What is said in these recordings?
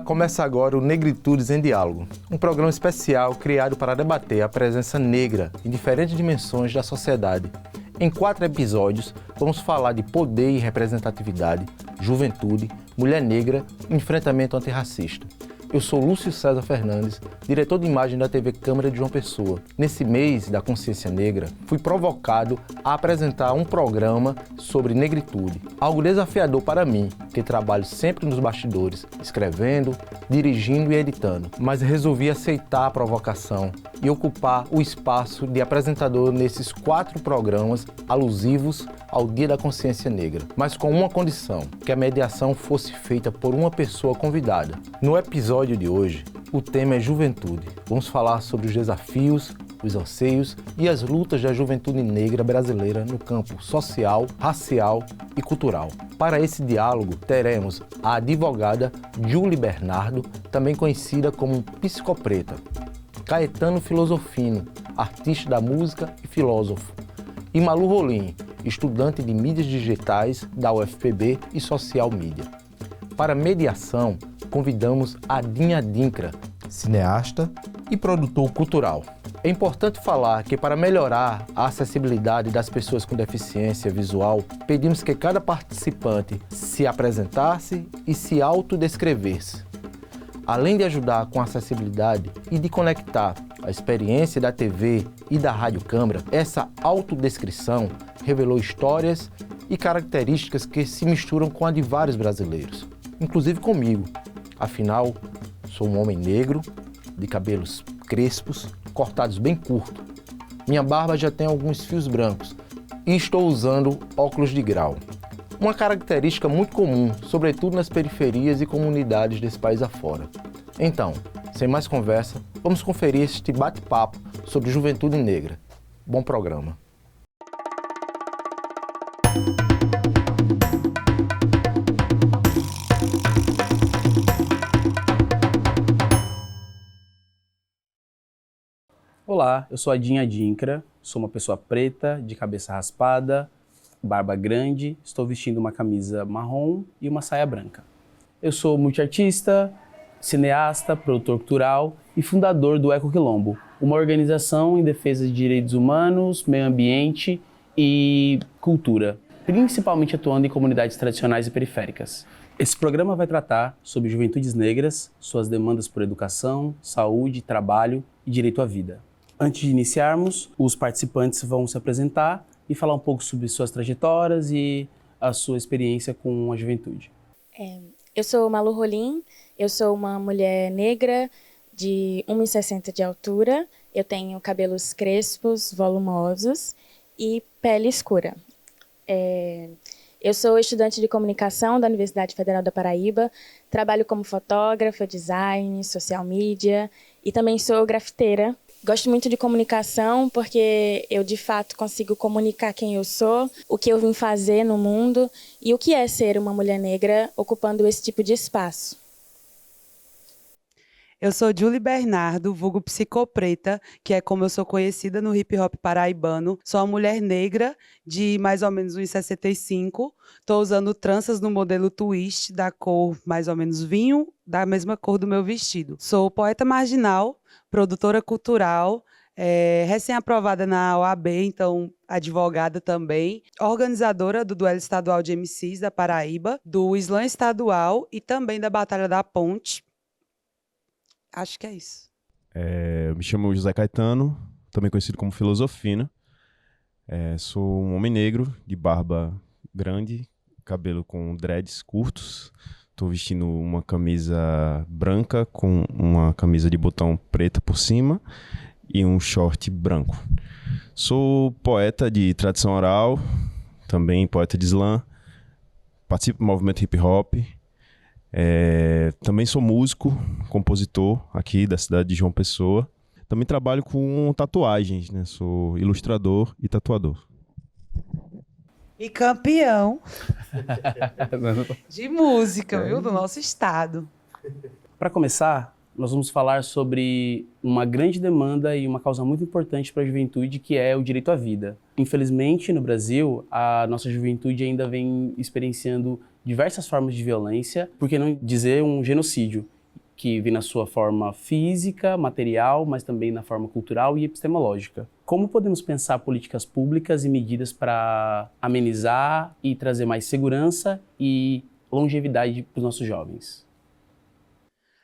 Olá, começa agora o Negritudes em Diálogo, um programa especial criado para debater a presença negra em diferentes dimensões da sociedade. Em 4 episódios, vamos falar de poder e representatividade, juventude, mulher negra e enfrentamento antirracista. Eu sou Lúcio César Fernandes, diretor de imagem da TV Câmara de João Pessoa. Nesse mês da consciência negra, fui provocado a apresentar um programa sobre negritude. Algo desafiador para mim, que trabalho sempre nos bastidores, escrevendo, dirigindo e editando. Mas resolvi aceitar a provocação e ocupar o espaço de apresentador nesses 4 programas alusivos ao Dia da Consciência Negra, mas com uma condição, que a mediação fosse feita por uma pessoa convidada. No episódio de hoje, o tema é juventude. Vamos falar sobre os desafios, os anseios e as lutas da juventude negra brasileira no campo social, racial e cultural. Para esse diálogo, teremos a advogada Julie Bernardo, também conhecida como Psicopreta, Caetano Filosofino, artista da música e filósofo, e Malu Rolim, estudante de mídias digitais da UFPB e social media. Para mediação, convidamos a Dinha Dinkra, cineasta e produtor cultural. É importante falar que para melhorar a acessibilidade das pessoas com deficiência visual, pedimos que cada participante se apresentasse e se autodescrevesse. Além de ajudar com a acessibilidade e de conectar a experiência da TV e da Rádio Câmara, essa autodescrição revelou histórias e características que se misturam com a de vários brasileiros, inclusive comigo. Afinal, sou um homem negro, de cabelos crespos, cortados bem curto. Minha barba já tem alguns fios brancos e estou usando óculos de grau. Uma característica muito comum, sobretudo nas periferias e comunidades desse país afora. Então, sem mais conversa, vamos conferir este bate-papo sobre juventude negra. Bom programa. Olá, eu sou a Dinha Dinkra, sou uma pessoa preta, de cabeça raspada, barba grande, estou vestindo uma camisa marrom e uma saia branca. Eu sou multiartista, cineasta, produtor cultural e fundador do Eco Quilombo, uma organização em defesa de direitos humanos, meio ambiente e cultura, principalmente atuando em comunidades tradicionais e periféricas. Esse programa vai tratar sobre juventudes negras, suas demandas por educação, saúde, trabalho e direito à vida. Antes de iniciarmos, os participantes vão se apresentar e falar um pouco sobre suas trajetórias e a sua experiência com a juventude. Eu sou Malu Rolim, eu sou uma mulher negra de 1,60 de altura, eu tenho cabelos crespos, volumosos e pele escura. Eu sou estudante de comunicação da Universidade Federal da Paraíba, trabalho como fotógrafa, design, social media e também sou grafiteira. Gosto muito de comunicação porque eu, de fato, consigo comunicar quem eu sou, o que eu vim fazer no mundo e o que é ser uma mulher negra ocupando esse tipo de espaço. Eu sou Julie Bernardo, vulgo Psicopreta, que é como eu sou conhecida no hip hop paraibano. Sou uma mulher negra de mais ou menos 1,65. Estou usando tranças no modelo twist da cor mais ou menos vinho, da mesma cor do meu vestido. Sou poeta marginal, produtora cultural, recém-aprovada na OAB, então advogada também, organizadora do Duelo Estadual de MCs da Paraíba, do Slam Estadual e também da Batalha da Ponte. Acho que é isso. Eu me chamo José Caetano, também conhecido como Filosofino. Sou um homem negro, de barba grande, cabelo com dreads curtos. Estou vestindo uma camisa branca com uma camisa de botão preta por cima e um short branco. Sou poeta de tradição oral, também poeta de slam, participo do movimento hip hop. Também sou músico, compositor aqui da cidade de João Pessoa. Também trabalho com tatuagens, né? Sou ilustrador e tatuador. E campeão de música, viu? Do nosso estado. Para começar, nós vamos falar sobre uma grande demanda e uma causa muito importante para a juventude, que é o direito à vida. Infelizmente, no Brasil, a nossa juventude ainda vem experienciando diversas formas de violência, por que não dizer um genocídio. que vem na sua forma física, material, mas também na forma cultural e epistemológica. Como podemos pensar políticas públicas e medidas para amenizar e trazer mais segurança e longevidade para os nossos jovens?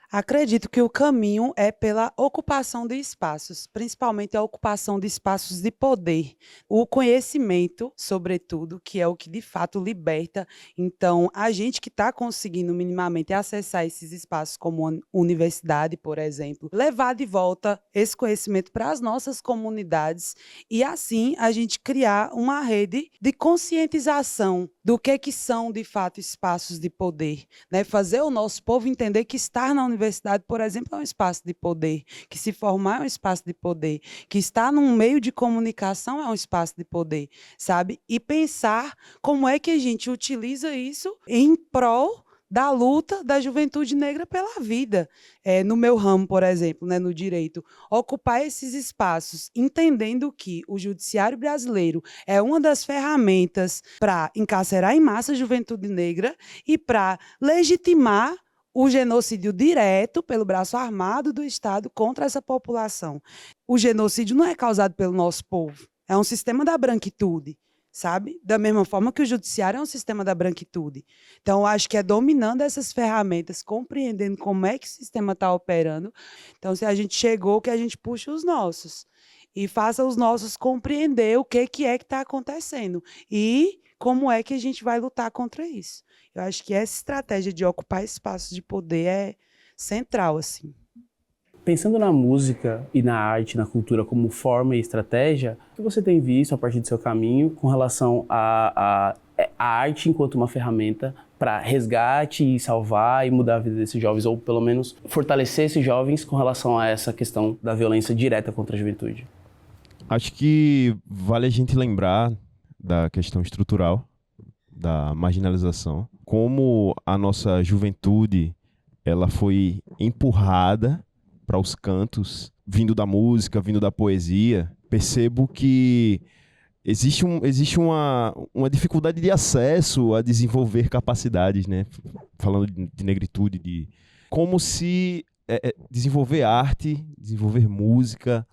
Acredito que o caminho é pela ocupação de espaços, principalmente a ocupação de espaços de poder. O conhecimento, sobretudo, que é o que de fato liberta. Então, a gente que está conseguindo minimamente acessar esses espaços, como a universidade, por exemplo, levar de volta esse conhecimento para as nossas comunidades e, assim, a gente criar uma rede de conscientização do que são, de fato, espaços de poder, né? Fazer o nosso povo entender que estar na universidade, por exemplo, é um espaço de poder, que se formar é um espaço de poder, que estar num meio de comunicação é um espaço de poder, sabe? E pensar como é que a gente utiliza isso em prol da luta da juventude negra pela vida. No meu ramo, por exemplo, né, no direito, ocupar esses espaços, entendendo que o judiciário brasileiro é uma das ferramentas para encarcerar em massa a juventude negra e para legitimar o genocídio direto pelo braço armado do Estado contra essa população. O genocídio não é causado pelo nosso povo, é um sistema da branquitude, sabe? Da mesma forma que o judiciário é um sistema da branquitude. Então, eu acho que é dominando essas ferramentas, compreendendo como é que o sistema está operando. Então, se a gente chegou, que a gente puxa os nossos e faça os nossos compreender o que é que está acontecendo e como é que a gente vai lutar contra isso. Eu acho que essa estratégia de ocupar espaços de poder é central, assim. Pensando na música e na arte, na cultura como forma e estratégia, o que você tem visto a partir do seu caminho com relação à arte enquanto uma ferramenta para resgate e salvar e mudar a vida desses jovens, ou pelo menos fortalecer esses jovens com relação a essa questão da violência direta contra a juventude? Acho que vale a gente lembrar da questão estrutural, da marginalização, como a nossa juventude ela foi empurrada para os cantos, vindo da música, vindo da poesia. Percebo que existe uma dificuldade de acesso a desenvolver capacidades, né? Falando de negritude, como se desenvolver arte, desenvolver música,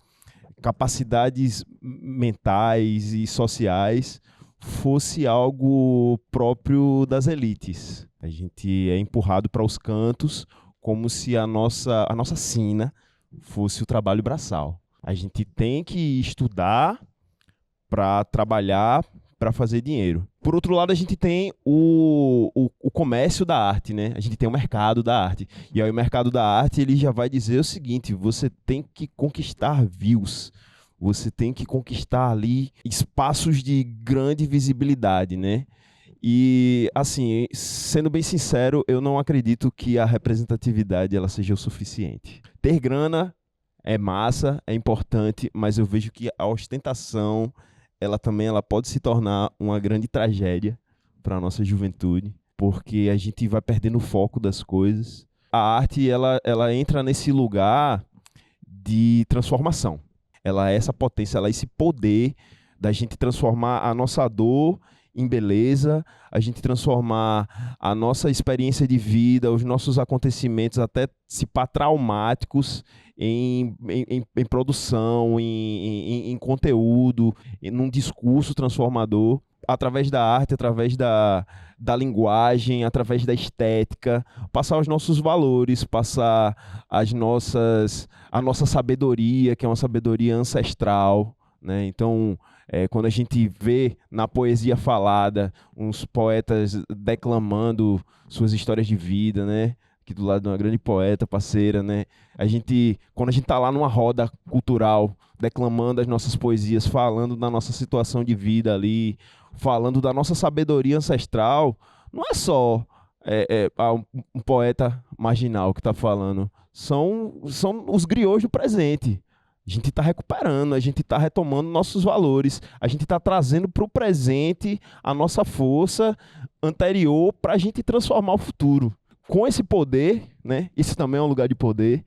capacidades mentais e sociais fosse algo próprio das elites. A gente é empurrado para os cantos como se a nossa sina fosse o trabalho braçal. A gente tem que estudar para trabalhar, para fazer dinheiro. Por outro lado, a gente tem o comércio da arte, né? A gente tem o mercado da arte. E aí o mercado da arte ele já vai dizer o seguinte: você tem que conquistar views. Você tem que conquistar ali espaços de grande visibilidade, né? E, assim, sendo bem sincero, eu não acredito que a representatividade ela seja o suficiente. Ter grana é massa, é importante, mas eu vejo que a ostentação, ela pode se tornar uma grande tragédia para a nossa juventude, porque a gente vai perdendo o foco das coisas. A arte, ela entra nesse lugar de transformação. Ela é essa potência, ela é esse poder da gente transformar a nossa dor em beleza, a gente transformar a nossa experiência de vida, os nossos acontecimentos, até se pá traumáticos, em produção, em conteúdo, num discurso transformador, através da arte, através da linguagem, através da estética, passar os nossos valores, passar a nossa sabedoria, que é uma sabedoria ancestral, né? Então, quando a gente vê na poesia falada uns poetas declamando suas histórias de vida, né? Aqui do lado de uma grande poeta, parceira, né? Quando a gente tá lá numa roda cultural, declamando as nossas poesias, falando da nossa situação de vida ali, falando da nossa sabedoria ancestral, não é só um poeta marginal que está falando, são os griots do presente. A gente está recuperando, a gente está retomando nossos valores, a gente está trazendo para o presente a nossa força anterior para a gente transformar o futuro. Com esse poder, né? Esse também é um lugar de poder.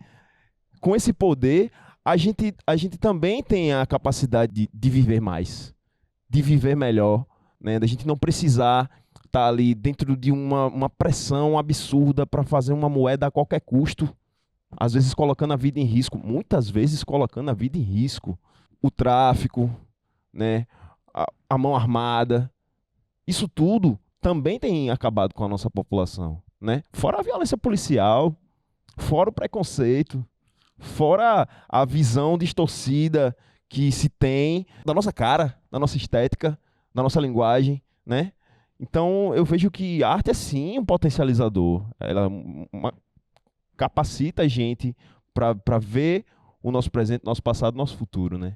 Com esse poder, a gente também tem a capacidade de viver mais, de viver melhor, né? Da gente não precisar estar ali dentro de uma pressão absurda para fazer uma moeda a qualquer custo, às vezes colocando a vida em risco, muitas vezes colocando a vida em risco. O tráfico, né? A mão armada, isso tudo também tem acabado com a nossa população, né? Fora a violência policial, fora o preconceito, fora a visão distorcida que se tem da nossa cara, da nossa estética, da nossa linguagem, né? Então eu vejo que a arte é sim um potencializador. Ela capacita a gente para ver o nosso presente, nosso passado, nosso futuro, né?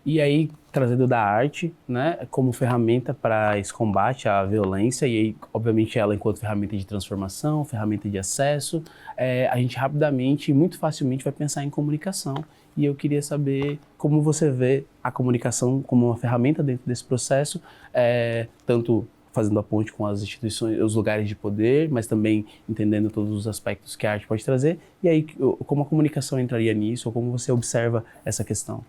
E aí, trazendo da arte, né, como ferramenta para esse combate à violência, e aí, obviamente, ela enquanto ferramenta de transformação, ferramenta de acesso, a gente rapidamente e muito facilmente vai pensar em comunicação. E eu queria saber como você vê a comunicação como uma ferramenta dentro desse processo, tanto fazendo a ponte com as instituições, os lugares de poder, mas também entendendo todos os aspectos que a arte pode trazer. E aí, como a comunicação entraria nisso, ou como você observa essa questão?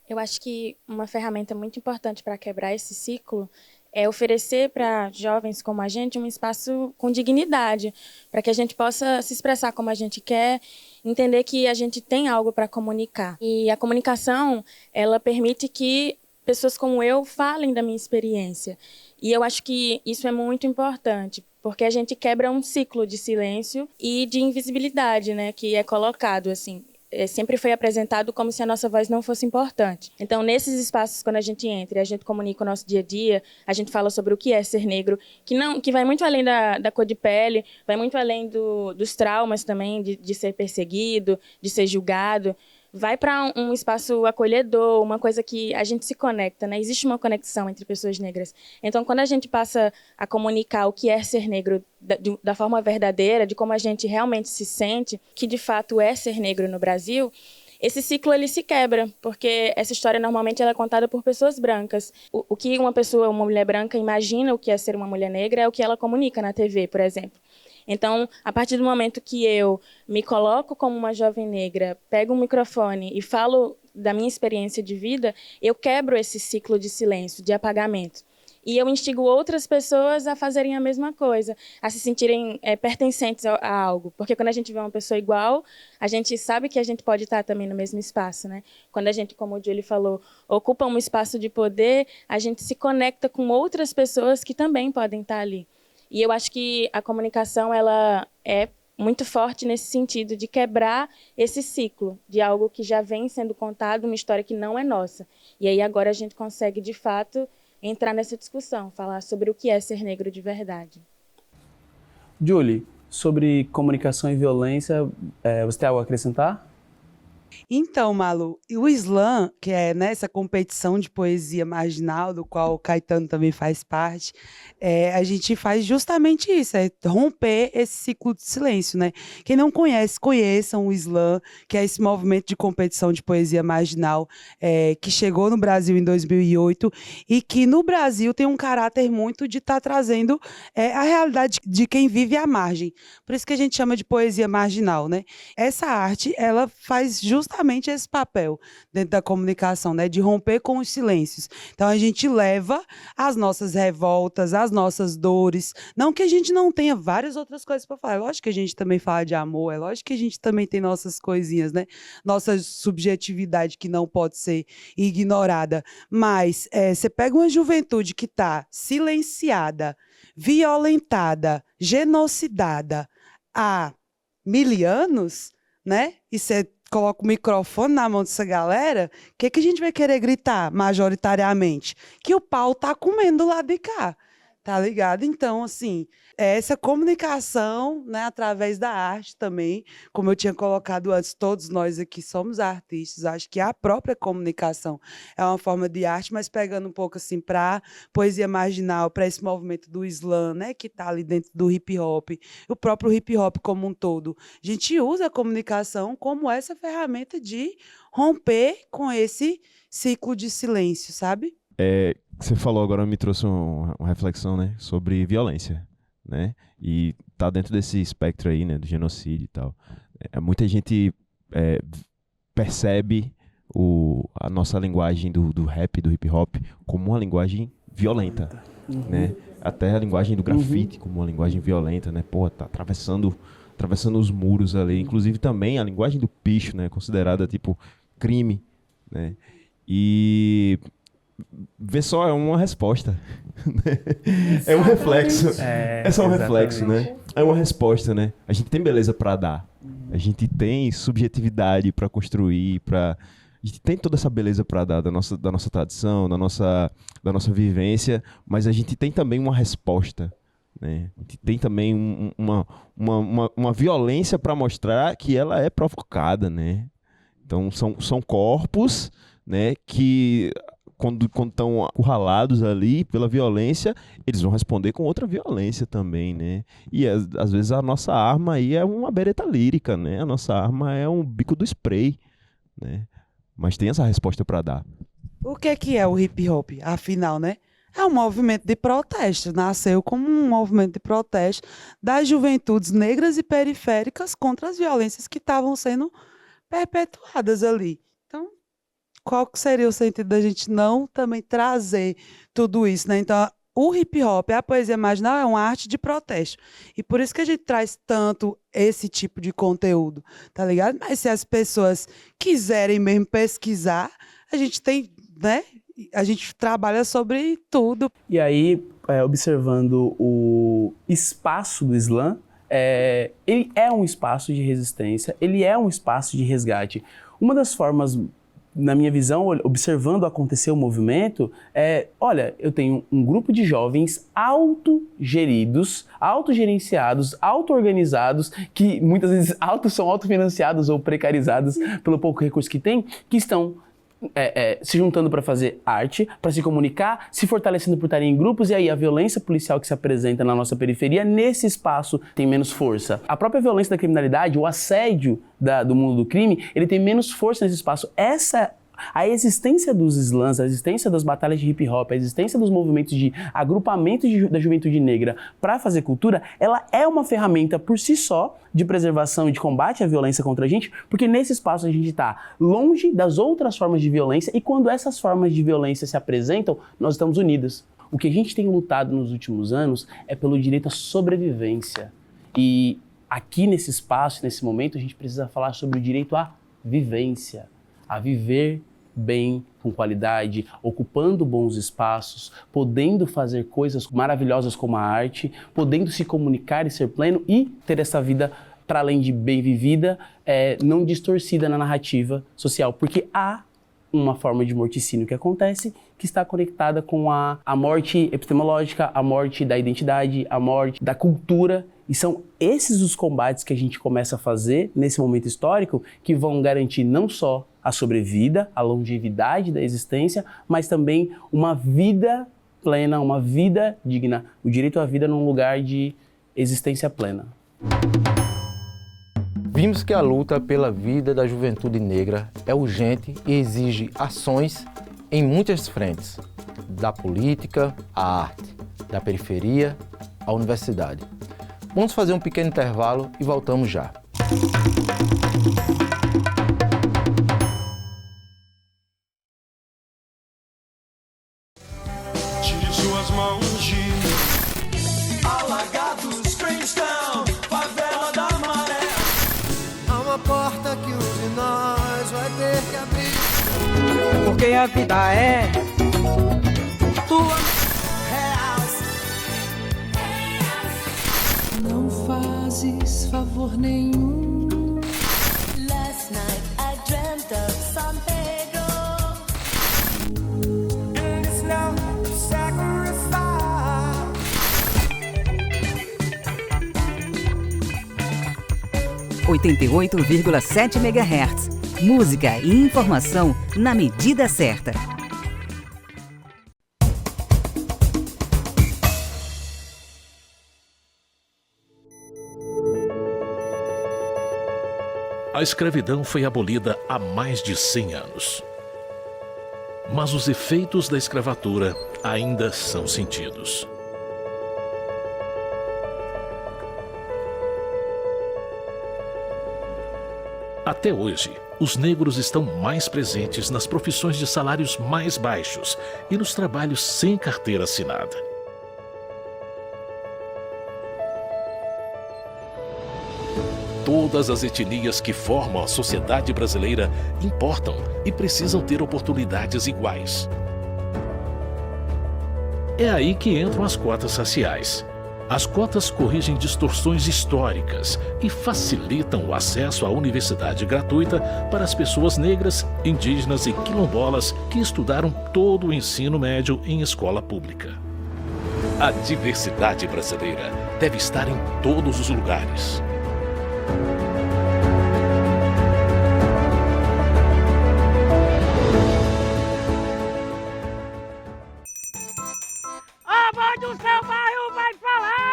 Eu acho que uma ferramenta muito importante para quebrar esse ciclo é oferecer para jovens como a gente um espaço com dignidade, para que a gente possa se expressar como a gente quer, entender que a gente tem algo para comunicar. E a comunicação, ela permite que pessoas como eu falem da minha experiência. E eu acho que isso é muito importante, porque a gente quebra um ciclo de silêncio e de invisibilidade, né, que é colocado assim. Sempre foi apresentado como se a nossa voz não fosse importante. Então, nesses espaços, quando a gente entra e a gente comunica o nosso dia a dia, a gente fala sobre o que é ser negro, que vai muito além da cor de pele, vai muito além dos traumas também, de ser perseguido, de ser julgado. Vai para um espaço acolhedor, uma coisa que a gente se conecta, né? Existe uma conexão entre pessoas negras. Então, quando a gente passa a comunicar o que é ser negro da forma verdadeira, de como a gente realmente se sente, que de fato é ser negro no Brasil, esse ciclo ele se quebra, porque essa história normalmente ela é contada por pessoas brancas. O que uma mulher branca imagina o que é ser uma mulher negra é o que ela comunica na TV, por exemplo. Então, a partir do momento que eu me coloco como uma jovem negra, pego um microfone e falo da minha experiência de vida, eu quebro esse ciclo de silêncio, de apagamento. E eu instigo outras pessoas a fazerem a mesma coisa, a se sentirem pertencentes a algo. Porque quando a gente vê uma pessoa igual, a gente sabe que a gente pode estar também no mesmo espaço, né? Quando a gente, como o Julie falou, ocupa um espaço de poder, a gente se conecta com outras pessoas que também podem estar ali. E eu acho que a comunicação ela é muito forte nesse sentido de quebrar esse ciclo de algo que já vem sendo contado, uma história que não é nossa. E aí agora a gente consegue, de fato, entrar nessa discussão, falar sobre o que é ser negro de verdade. Julie, sobre comunicação e violência, você tem algo a acrescentar? Então, Malu, e o slam, que é, né, essa competição de poesia marginal, do qual o Caetano também faz parte, a gente faz justamente isso, é romper esse ciclo de silêncio, né? Quem não conhece, conheçam o slam, que é esse movimento de competição de poesia marginal que chegou no Brasil em 2008 e que no Brasil tem um caráter muito de estar trazendo a realidade de quem vive à margem. Por isso que a gente chama de poesia marginal, né? Essa arte, ela faz justamente esse papel dentro da comunicação, né, de romper com os silêncios. Então a gente leva as nossas revoltas, as nossas dores, não que a gente não tenha várias outras coisas para falar, é lógico que a gente também fala de amor, é lógico que a gente também tem nossas coisinhas, né, nossa subjetividade que não pode ser ignorada, mas você pega uma juventude que está silenciada, violentada, genocidada há 1000 anos, né, e você coloca o microfone na mão dessa galera, o que a gente vai querer gritar majoritariamente? Que o pau tá comendo lá de cá, tá ligado? Então, assim, essa comunicação, né, através da arte também, como eu tinha colocado antes, todos nós aqui somos artistas, acho que a própria comunicação é uma forma de arte, mas pegando um pouco assim para poesia marginal, para esse movimento do slam, né, que está ali dentro do hip hop, o próprio hip hop como um todo. A gente usa a comunicação como essa ferramenta de romper com esse ciclo de silêncio, sabe? Você falou agora, me trouxe uma reflexão, né, sobre violência, né, e tá dentro desse espectro aí, né, do genocídio e tal. Muita gente percebe a nossa linguagem do rap, do hip hop, como uma linguagem violenta, né, até a linguagem do grafite como uma linguagem violenta, né, pô, tá atravessando atravessando os muros ali. Inclusive também a linguagem do picho, né? Considerada tipo crime, né? E vê só, é uma resposta. É um reflexo. É só um reflexo, né? É uma resposta, né? A gente tem beleza para dar. A gente tem subjetividade para construir, a gente tem toda essa beleza para dar da nossa tradição, da nossa vivência, mas a gente tem também uma resposta, né? A gente tem também uma violência para mostrar que ela é provocada, né? Então são corpos, né, que quando estão acurralados ali pela violência, eles vão responder com outra violência também, né? E às vezes a nossa arma aí é uma bereta lírica, né? A nossa arma é um bico do spray, né? Mas tem essa resposta para dar. O que é o hip hop, afinal, né? É um movimento de protesto, nasceu como um movimento de protesto das juventudes negras e periféricas contra as violências que estavam sendo perpetuadas ali. Então, qual seria o sentido da gente não também trazer tudo isso, né? Então, o hip hop, a poesia marginal é uma arte de protesto. E por isso que a gente traz tanto esse tipo de conteúdo, tá ligado? Mas se as pessoas quiserem mesmo pesquisar, a gente tem, né? A gente trabalha sobre tudo. E aí, observando o espaço do slam, ele é um espaço de resistência, ele é um espaço de resgate. Uma das formas, na minha visão, observando acontecer o movimento, olha, eu tenho um grupo de jovens autogeridos, autogerenciados, auto-organizados, que muitas vezes são autofinanciados ou precarizados pelo pouco recurso que têm, que estão se juntando para fazer arte, para se comunicar, se fortalecendo por estarem em grupos, e aí a violência policial que se apresenta na nossa periferia, nesse espaço, tem menos força. A própria violência da criminalidade, o assédio do mundo do crime, ele tem menos força nesse espaço. A existência dos slams, a existência das batalhas de hip hop, a existência dos movimentos de agrupamento da juventude negra para fazer cultura, ela é uma ferramenta por si só de preservação e de combate à violência contra a gente, porque nesse espaço a gente está longe das outras formas de violência, e quando essas formas de violência se apresentam, nós estamos unidas. O que a gente tem lutado nos últimos anos é pelo direito à sobrevivência. E aqui nesse espaço, nesse momento, a gente precisa falar sobre o direito à vivência, a viver bem, com qualidade, ocupando bons espaços, podendo fazer coisas maravilhosas como a arte, podendo se comunicar e ser pleno e ter essa vida, para além de bem vivida, não distorcida na narrativa social, porque há uma forma de morticínio que acontece que está conectada com a morte epistemológica, a morte da identidade, a morte da cultura. E são esses os combates que a gente começa a fazer nesse momento histórico que vão garantir não só a sobrevida, a longevidade da existência, mas também uma vida plena, uma vida digna, o direito à vida num lugar de existência plena. Vimos que a luta pela vida da juventude negra é urgente e exige ações em muitas frentes, da política à arte, da periferia à universidade. Vamos fazer um pequeno intervalo e voltamos já. Tire suas mãos de Alagados, Princeton, favela da Maré. Há uma porta que um de nós vai ter que abrir. Porque a vida é tua. Não fazes favor nenhum. Last night I dreamt of San Pedro. And it's now sacrifice. 88,7 MHz. Música e informação na medida certa. A escravidão foi abolida há mais de 100 anos. Mas os efeitos da escravatura ainda são sentidos. Até hoje, os negros estão mais presentes nas profissões de salários mais baixos e nos trabalhos sem carteira assinada. Todas as etnias que formam a sociedade brasileira importam e precisam ter oportunidades iguais. É aí que entram as cotas raciais. As cotas corrigem distorções históricas e facilitam o acesso à universidade gratuita para as pessoas negras, indígenas e quilombolas que estudaram todo o ensino médio em escola pública. A diversidade brasileira deve estar em todos os lugares. A voz do seu bairro vai falar!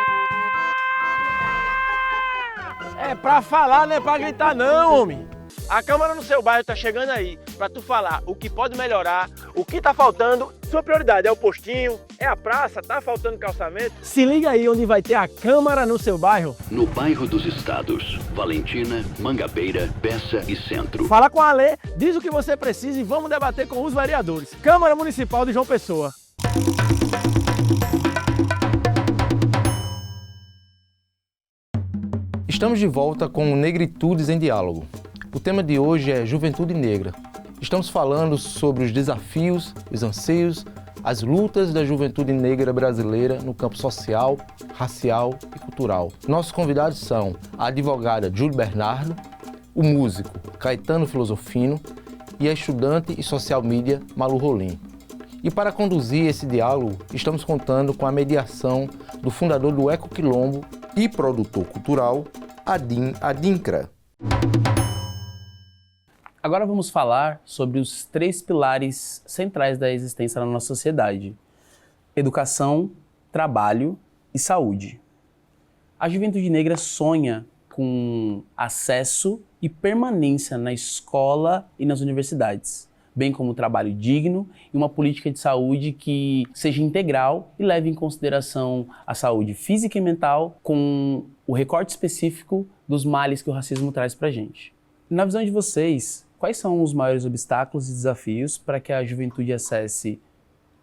É pra falar, não é pra gritar não, homem. A Câmara no seu bairro tá chegando aí pra tu falar o que pode melhorar, o que tá faltando. Sua prioridade é o postinho, é a praça, tá faltando calçamento. Se liga aí onde vai ter a Câmara no seu bairro. No bairro dos Estados, Valentina, Mangabeira, Bessa e Centro. Fala com a Alê, diz o que você precisa e vamos debater com os vereadores. Câmara Municipal de João Pessoa. Estamos de volta com o Negritudes em Diálogo. O tema de hoje é Juventude Negra. Estamos falando sobre os desafios, os anseios, as lutas da juventude negra brasileira no campo social, racial e cultural. Nossos convidados são a advogada Júlia Bernardo, o músico Caetano Filosofino e a estudante e social media Malu Rolim. E para conduzir esse diálogo, estamos contando com a mediação do fundador do Eco Quilombo e produtor cultural, Adim Adinkra. Agora vamos falar sobre os 3 pilares centrais da existência na nossa sociedade: educação, trabalho e saúde. A juventude negra sonha com acesso e permanência na escola e nas universidades, bem como trabalho digno e uma política de saúde que seja integral e leve em consideração a saúde física e mental com o recorte específico dos males que o racismo traz pra gente. Na visão de vocês, quais são os maiores obstáculos e desafios para que a juventude acesse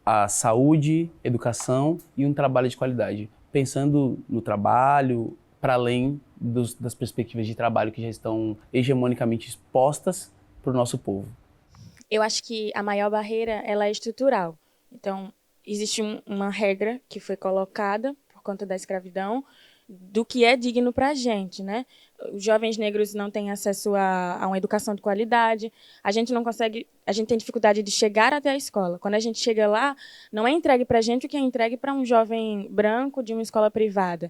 a saúde, educação e um trabalho de qualidade? Pensando no trabalho, para além das perspectivas de trabalho que já estão hegemonicamente expostas para o nosso povo. Eu acho que a maior barreira ela é estrutural. Então, existe uma regra que foi colocada por conta da escravidão do que é digno para a gente, né? Os jovens negros não têm acesso a uma educação de qualidade, a gente tem dificuldade de chegar até a escola. Quando a gente chega lá, não é entregue para a gente o que é entregue para um jovem branco de uma escola privada.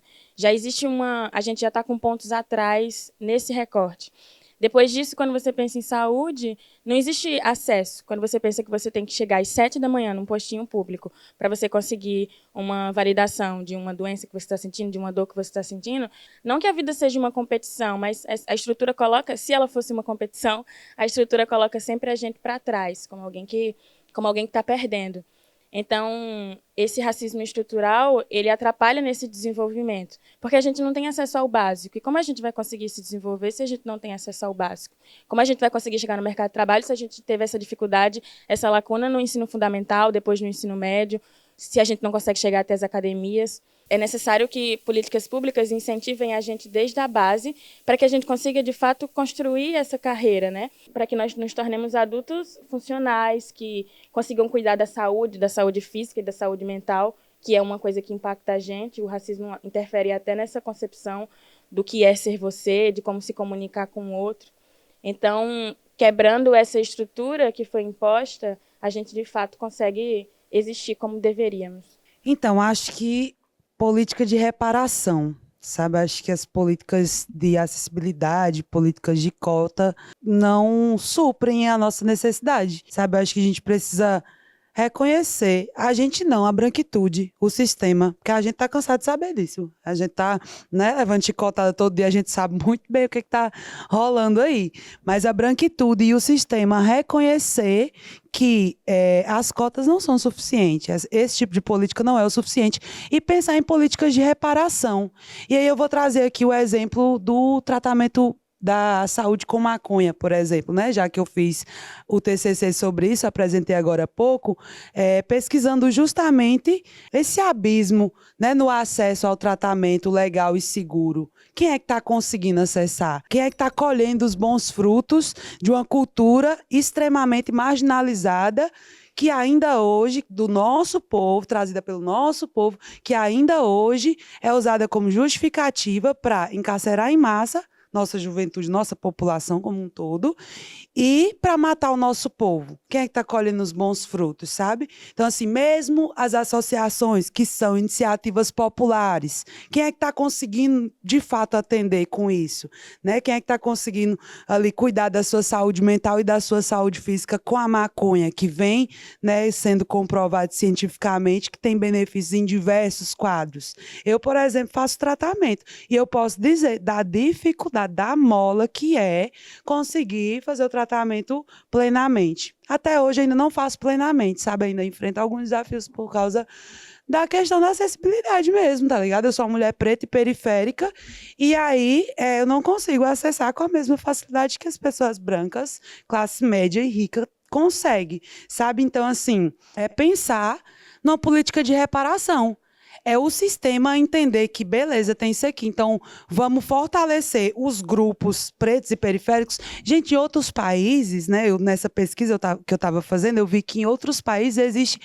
A gente já está com pontos atrás nesse recorte. Depois disso, quando você pensa em saúde, não existe acesso. Quando você pensa que você tem que chegar às 7 da manhã num postinho público para você conseguir uma validação de uma doença que você está sentindo, de uma dor que você está sentindo, não que a vida seja uma competição, mas a estrutura coloca, se ela fosse uma competição, a estrutura coloca sempre a gente para trás, como alguém que está perdendo. Então, esse racismo estrutural, ele atrapalha nesse desenvolvimento, porque a gente não tem acesso ao básico. E como a gente vai conseguir se desenvolver se a gente não tem acesso ao básico? Como a gente vai conseguir chegar no mercado de trabalho se a gente teve essa dificuldade, essa lacuna no ensino fundamental, depois no ensino médio, se a gente não consegue chegar até as academias? É necessário que políticas públicas incentivem a gente desde a base para que a gente consiga, de fato, construir essa carreira, né? Para que nós nos tornemos adultos funcionais, que consigam cuidar da saúde física e da saúde mental, que é uma coisa que impacta a gente. O racismo interfere até nessa concepção do que é ser você, de como se comunicar com o outro. Então, quebrando essa estrutura que foi imposta, a gente, de fato, consegue existir como deveríamos. Então, acho que política de reparação, sabe? Acho que as políticas de acessibilidade, políticas de cota não suprem a nossa necessidade, sabe? Acho que a gente precisa reconhecer, a gente não, a branquitude, o sistema, porque a gente tá cansado de saber disso. A gente tá, né, levando chicotada todo dia, a gente sabe muito bem o que tá rolando aí. Mas a branquitude e o sistema reconhecer que as cotas não são suficientes, esse tipo de política não é o suficiente, e pensar em políticas de reparação. E aí eu vou trazer aqui o exemplo do tratamento da saúde com maconha, por exemplo, né? Já que eu fiz o TCC sobre isso, apresentei agora há pouco, pesquisando justamente esse abismo, né, no acesso ao tratamento legal e seguro. Quem é que está conseguindo acessar? Quem é que está colhendo os bons frutos de uma cultura extremamente marginalizada que ainda hoje, do nosso povo, trazida pelo nosso povo, que ainda hoje é usada como justificativa para encarcerar em massa nossa juventude, nossa população como um todo, e para matar o nosso povo. Quem é que está colhendo os bons frutos, sabe? Então, assim, mesmo as associações, que são iniciativas populares, quem é que está conseguindo, de fato, atender com isso? Né? Quem é que está conseguindo ali cuidar da sua saúde mental e da sua saúde física com a maconha, que vem, né, sendo comprovado cientificamente que tem benefícios em diversos quadros? Eu, por exemplo, faço tratamento e eu posso dizer da dificuldade da mola que é conseguir fazer o tratamento plenamente. Até hoje ainda não faço plenamente, sabe? Ainda enfrento alguns desafios por causa da questão da acessibilidade mesmo, tá ligado? Eu sou uma mulher preta e periférica e aí eu não consigo acessar com a mesma facilidade que as pessoas brancas, classe média e rica conseguem, sabe? Então, assim, é pensar numa política de reparação. É o sistema entender que, beleza, tem isso aqui. Então, vamos fortalecer os grupos pretos e periféricos. Gente, em outros países, né, nessa pesquisa que eu estava fazendo, eu vi que em outros países existe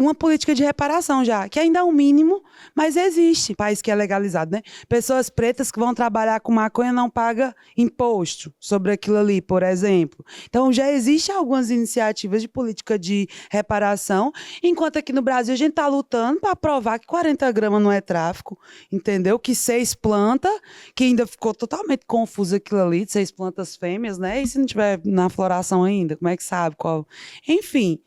uma política de reparação já, que ainda é o mínimo, mas existe. País que é legalizado, né? Pessoas pretas que vão trabalhar com maconha não pagam imposto sobre aquilo ali, por exemplo. Então, já existem algumas iniciativas de política de reparação, enquanto aqui no Brasil a gente está lutando para provar que 40 gramas não é tráfico, entendeu? Que 6 plantas, que ainda ficou totalmente confuso aquilo ali, de 6 plantas fêmeas, né? E se não tiver na floração ainda, como é que sabe qual? Enfim,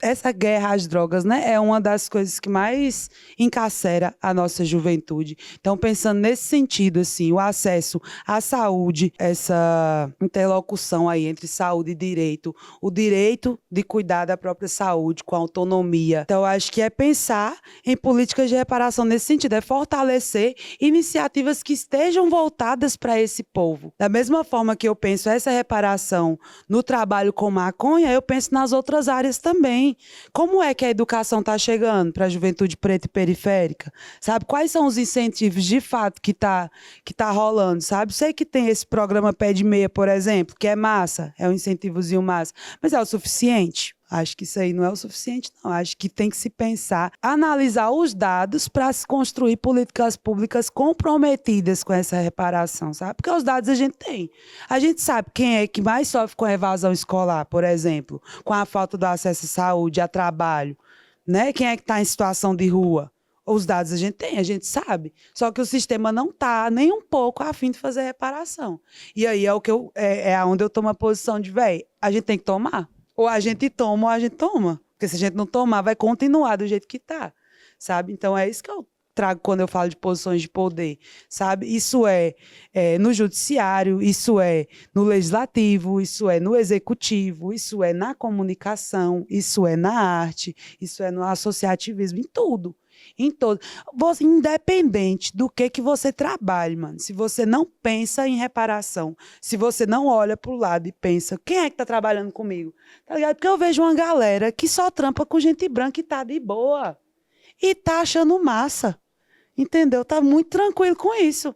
essa guerra às drogas, né, é uma das coisas que mais encarcera a nossa juventude. Então, pensando nesse sentido, assim, o acesso à saúde, essa interlocução aí entre saúde e direito, o direito de cuidar da própria saúde com autonomia. Então, acho que é pensar em políticas de reparação nesse sentido, é fortalecer iniciativas que estejam voltadas para esse povo. Da mesma forma que eu penso essa reparação no trabalho com maconha, eu penso nas outras áreas também. Como é que a educação está chegando para a juventude preta e periférica? Sabe? Quais são os incentivos de fato que tá rolando? Sabe? Sei que tem esse programa Pé de Meia, por exemplo, que é massa, é um incentivozinho massa, mas é o suficiente? Acho que isso aí não é o suficiente, não. Acho que tem que se pensar, analisar os dados para se construir políticas públicas comprometidas com essa reparação, sabe? Porque os dados a gente tem. A gente sabe quem é que mais sofre com a evasão escolar, por exemplo, com a falta do acesso à saúde, a trabalho, né? Quem é que está em situação de rua? Os dados a gente tem, a gente sabe. Só que o sistema não está nem um pouco a fim de fazer reparação. E aí é o que é onde eu tomo a posição de, véi, a gente tem que tomar. Ou a gente toma ou a gente toma. Porque se a gente não tomar, vai continuar do jeito que está, sabe? Então é isso que eu trago quando eu falo de posições de poder, sabe? Isso é no judiciário, isso é no legislativo, isso é no executivo, isso é na comunicação, isso é na arte, isso é no associativismo, em tudo. Em todo. Você, independente do que você trabalhe, mano, se você não pensa em reparação, se você não olha pro lado e pensa, quem é que tá trabalhando comigo? Tá ligado? Porque eu vejo uma galera que só trampa com gente branca e tá de boa. E tá achando massa. Entendeu? Tá muito tranquilo com isso.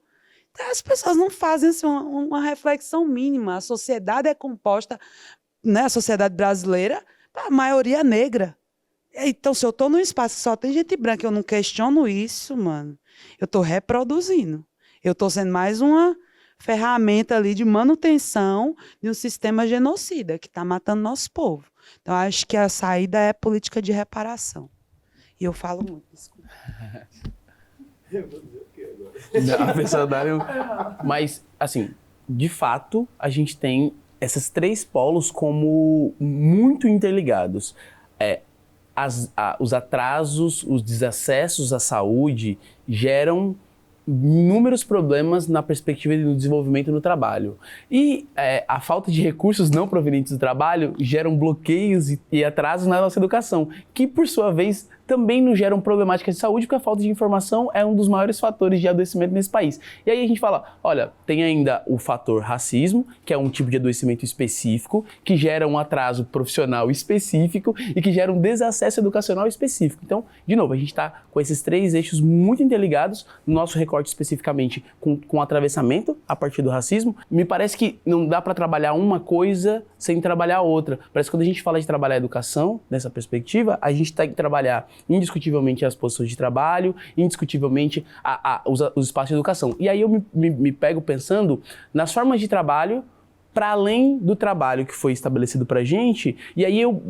Então, as pessoas não fazem assim, uma reflexão mínima. A sociedade é composta, né, a sociedade brasileira, a maioria negra. Então, se eu tô num espaço que só tem gente branca, eu não questiono isso, mano. Eu tô reproduzindo. Eu tô sendo mais uma ferramenta ali de manutenção de um sistema genocida que tá matando nosso povo. Então, acho que a saída é política de reparação. E eu falo muito, desculpa. Eu vou dizer o quê agora? Mas, assim, de fato, a gente tem esses 3 polos como muito interligados. Os atrasos, os desacessos à saúde geram inúmeros problemas na perspectiva do desenvolvimento no trabalho. E a falta de recursos não provenientes do trabalho geram bloqueios e atrasos na nossa educação, que, por sua vez, também nos geram problemáticas de saúde, porque a falta de informação é um dos maiores fatores de adoecimento nesse país. E aí a gente fala, olha, tem ainda o fator racismo, que é um tipo de adoecimento específico, que gera um atraso profissional específico e que gera um desacesso educacional específico. Então, de novo, a gente está com esses 3 eixos muito interligados, no nosso recorte especificamente com atravessamento a partir do racismo. Me parece que não dá para trabalhar uma coisa sem trabalhar outra. Parece que quando a gente fala de trabalhar a educação, nessa perspectiva, a gente tem que trabalhar indiscutivelmente as posições de trabalho, indiscutivelmente os espaços de educação. E aí eu me pego pensando nas formas de trabalho para além do trabalho que foi estabelecido para a gente, e aí eu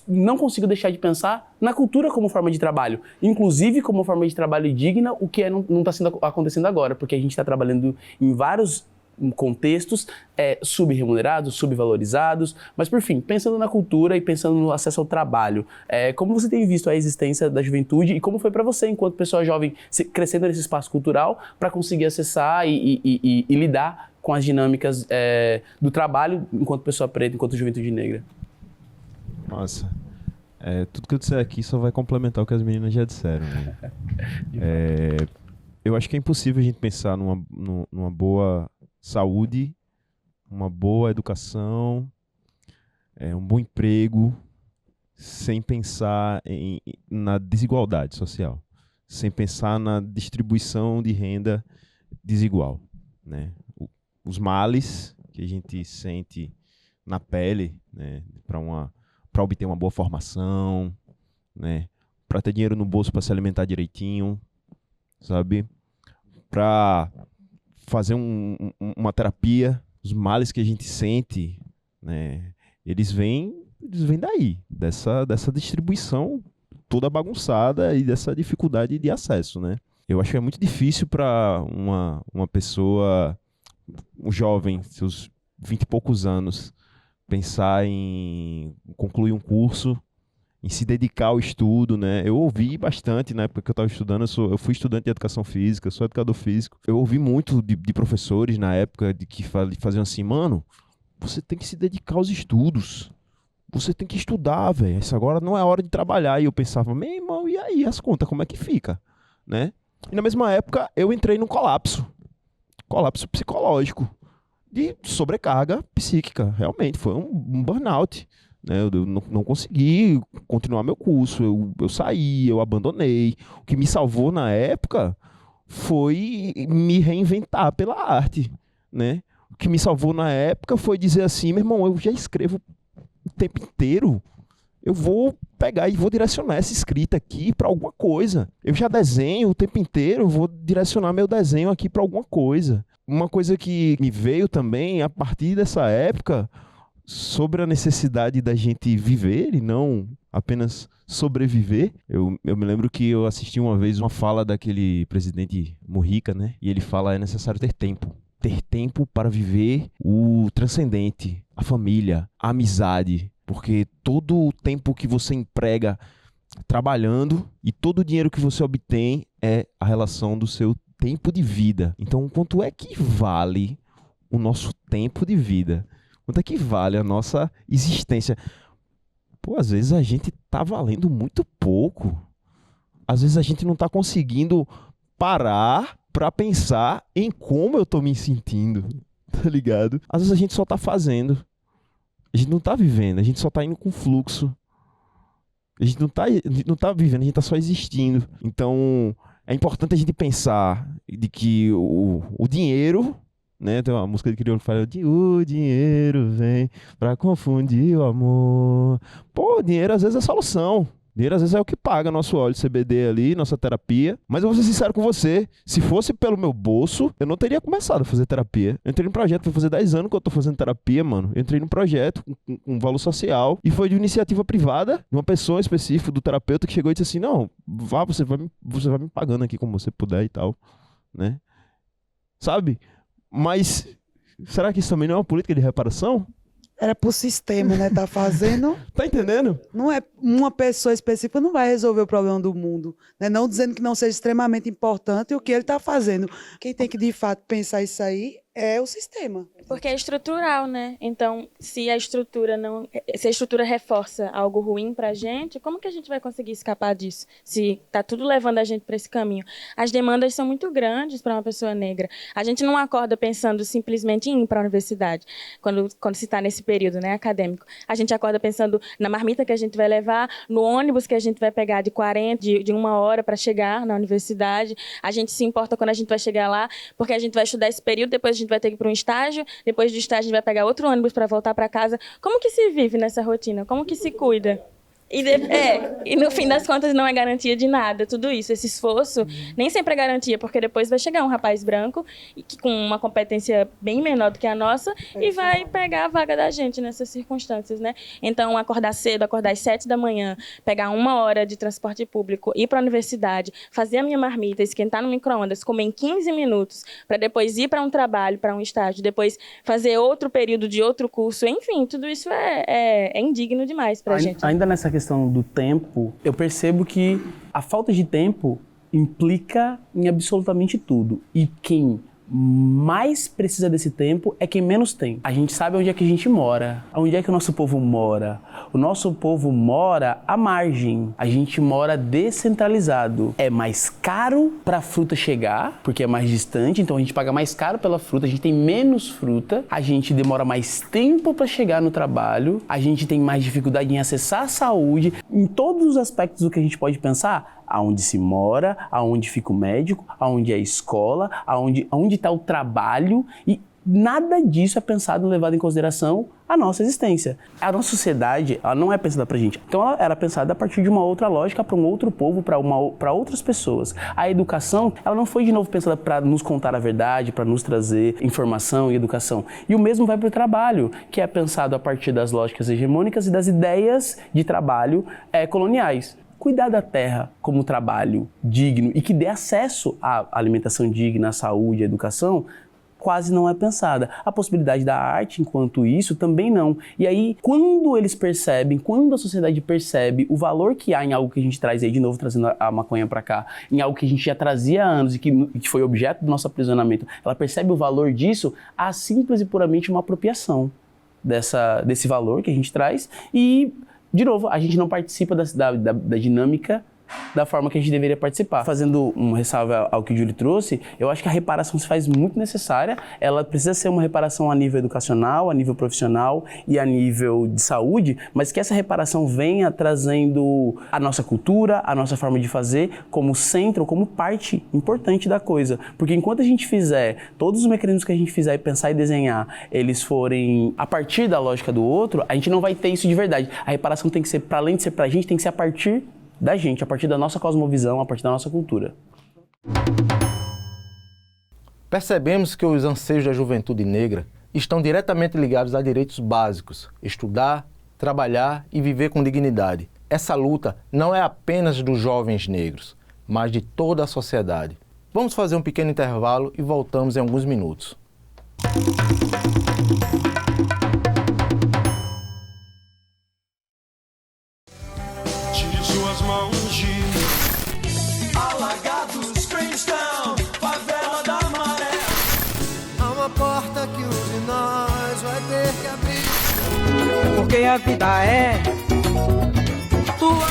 não consigo deixar de pensar na cultura como forma de trabalho, inclusive como forma de trabalho digna, o que não está acontecendo agora, porque a gente está trabalhando em vários contextos subremunerados, subvalorizados, mas por fim, pensando na cultura e pensando no acesso ao trabalho, como você tem visto a existência da juventude e como foi para você, enquanto pessoa jovem, crescendo nesse espaço cultural, para conseguir acessar e lidar com as dinâmicas do trabalho enquanto pessoa preta, enquanto juventude negra? Nossa, tudo que eu disser aqui só vai complementar o que as meninas já disseram. Né? Eu acho que é impossível a gente pensar numa boa saúde, uma boa educação, um bom emprego, sem pensar na desigualdade social, sem pensar na distribuição de renda desigual, né? Os males que a gente sente na pele, né, para obter uma boa formação, né, para ter dinheiro no bolso para se alimentar direitinho, sabe? Para fazer uma terapia, os males que a gente sente, né, eles vêm daí, dessa distribuição toda bagunçada e dessa dificuldade de acesso, né? Eu acho que é muito difícil para uma pessoa, um jovem, seus 20 e poucos anos, pensar em concluir um curso, em se dedicar ao estudo, né? Eu ouvi bastante, na época que eu estava estudando, eu fui estudante de educação física, sou educador físico. Eu ouvi muito de professores na época que faziam assim, mano, você tem que se dedicar aos estudos. Você tem que estudar, velho. Isso agora não é hora de trabalhar. E eu pensava, meu irmão, e aí as contas, como é que fica? Né? E na mesma época, eu entrei num colapso psicológico, de sobrecarga psíquica. Realmente, foi um burnout. Né? Eu não consegui continuar meu curso, eu saí, eu abandonei. O que me salvou na época foi me reinventar pela arte, né? O que me salvou na época foi dizer assim, meu irmão, eu já escrevo o tempo inteiro, eu vou pegar e vou direcionar essa escrita aqui para alguma coisa. Eu já desenho o tempo inteiro, eu vou direcionar meu desenho aqui para alguma coisa. Uma coisa que me veio também a partir dessa época sobre a necessidade da gente viver e não apenas sobreviver. Eu me lembro que eu assisti uma vez uma fala daquele presidente Mujica, né? E ele fala, é necessário ter tempo. Ter tempo para viver o transcendente, a família, a amizade. Porque todo o tempo que você emprega trabalhando e todo o dinheiro que você obtém é a relação do seu tempo de vida. Então, quanto é que vale o nosso tempo de vida? Quanto é que vale a nossa existência? Pô, às vezes a gente tá valendo muito pouco. Às vezes a gente não tá conseguindo parar pra pensar em como eu tô me sentindo, tá ligado? Às vezes a gente só tá fazendo. A gente não tá vivendo, a gente só tá indo com fluxo. A gente não tá vivendo, a gente tá só existindo. Então, é importante a gente pensar de que o dinheiro, né? Tem uma música de crioulo que fala, o dinheiro vem pra confundir o amor. Pô, o dinheiro às vezes é a solução. Dinheiro às vezes é o que paga nosso óleo CBD ali, nossa terapia. Mas eu vou ser sincero com você, se fosse pelo meu bolso, eu não teria começado a fazer terapia. Eu entrei num projeto, vai fazer 10 anos que eu tô fazendo terapia, mano. Eu entrei num projeto com valor social e foi de iniciativa privada, de uma pessoa específica, do terapeuta, que chegou e disse assim, não, vá, você vai me pagando aqui como você puder e tal, né? Sabe? Mas será que isso também não é uma política de reparação? Era pro sistema, né? Tá fazendo. Tá entendendo? Não é uma pessoa específica, não vai resolver o problema do mundo. Né? Não dizendo que não seja extremamente importante o que ele tá fazendo. Quem tem que, de fato, pensar isso aí É o sistema. Porque é estrutural, né? Então, se a estrutura reforça algo ruim pra gente, como que a gente vai conseguir escapar disso? Se tá tudo levando a gente para esse caminho. As demandas são muito grandes para uma pessoa negra. A gente não acorda pensando simplesmente em ir para a universidade, quando se está nesse período, né, acadêmico. A gente acorda pensando na marmita que a gente vai levar, no ônibus que a gente vai pegar de 1 hora para chegar na universidade. A gente se importa quando a gente vai chegar lá, porque a gente vai estudar esse período, depois a gente vai ter que ir para um estágio, depois do estágio a gente vai pegar outro ônibus para voltar para casa. Como que se vive nessa rotina? Como que se cuida? E no fim das contas não é garantia de nada, tudo isso, esse esforço nem sempre é garantia, porque depois vai chegar um rapaz branco com uma competência bem menor do que a nossa e vai pegar a vaga da gente nessas circunstâncias, né? Então, acordar cedo, acordar às 7 da manhã, pegar 1 hora de transporte público, ir para a universidade, fazer a minha marmita, esquentar no micro-ondas, comer em 15 minutos, para depois ir para um trabalho, para um estágio, depois fazer outro período de outro curso, enfim, tudo isso é indigno demais para a gente. Ainda nessa questão do tempo, eu percebo que a falta de tempo implica em absolutamente tudo. E quem mais precisa desse tempo é quem menos tem. A gente sabe onde é que a gente mora, onde é que o nosso povo mora. O nosso povo mora à margem, a gente mora descentralizado. É mais caro para a fruta chegar, porque é mais distante, então a gente paga mais caro pela fruta, a gente tem menos fruta, a gente demora mais tempo para chegar no trabalho, a gente tem mais dificuldade em acessar a saúde, em todos os aspectos do que a gente pode pensar. Aonde se mora, aonde fica o médico, aonde é a escola, aonde está o trabalho, e nada disso é pensado e levado em consideração a nossa existência. A nossa sociedade, ela não é pensada pra gente. Então ela era pensada a partir de uma outra lógica, para um outro povo, para outras pessoas. A educação, ela não foi de novo pensada para nos contar a verdade, para nos trazer informação e educação. E o mesmo vai para o trabalho, que é pensado a partir das lógicas hegemônicas e das ideias de trabalho coloniais. Cuidar da terra como trabalho digno e que dê acesso à alimentação digna, à saúde, à educação, quase não é pensada. A possibilidade da arte, enquanto isso, também não. E aí, quando eles percebem, quando a sociedade percebe o valor que há em algo que a gente traz aí, de novo trazendo a maconha para cá, em algo que a gente já trazia há anos e que foi objeto do nosso aprisionamento, ela percebe o valor disso, há simples e puramente uma apropriação desse valor que a gente traz e, de novo, a gente não participa da dinâmica da forma que a gente deveria participar. Fazendo um ressalve ao que o Júlio trouxe, eu acho que a reparação se faz muito necessária. Ela precisa ser uma reparação a nível educacional, a nível profissional e a nível de saúde, mas que essa reparação venha trazendo a nossa cultura, a nossa forma de fazer como centro, como parte importante da coisa. Porque enquanto a gente fizer, todos os mecanismos que a gente fizer, pensar e desenhar, eles forem a partir da lógica do outro, a gente não vai ter isso de verdade. A reparação tem que ser, para além de ser pra gente, tem que ser a partir da gente, a partir da nossa cosmovisão, a partir da nossa cultura. Percebemos que os anseios da juventude negra estão diretamente ligados a direitos básicos: estudar, trabalhar e viver com dignidade. Essa luta não é apenas dos jovens negros, mas de toda a sociedade. Vamos fazer um pequeno intervalo e voltamos em alguns minutos. Suas mãos de Alagados, Queenstown, favela da Maré. Há uma porta que um de nós vai ter que abrir. Porque a vida é tua.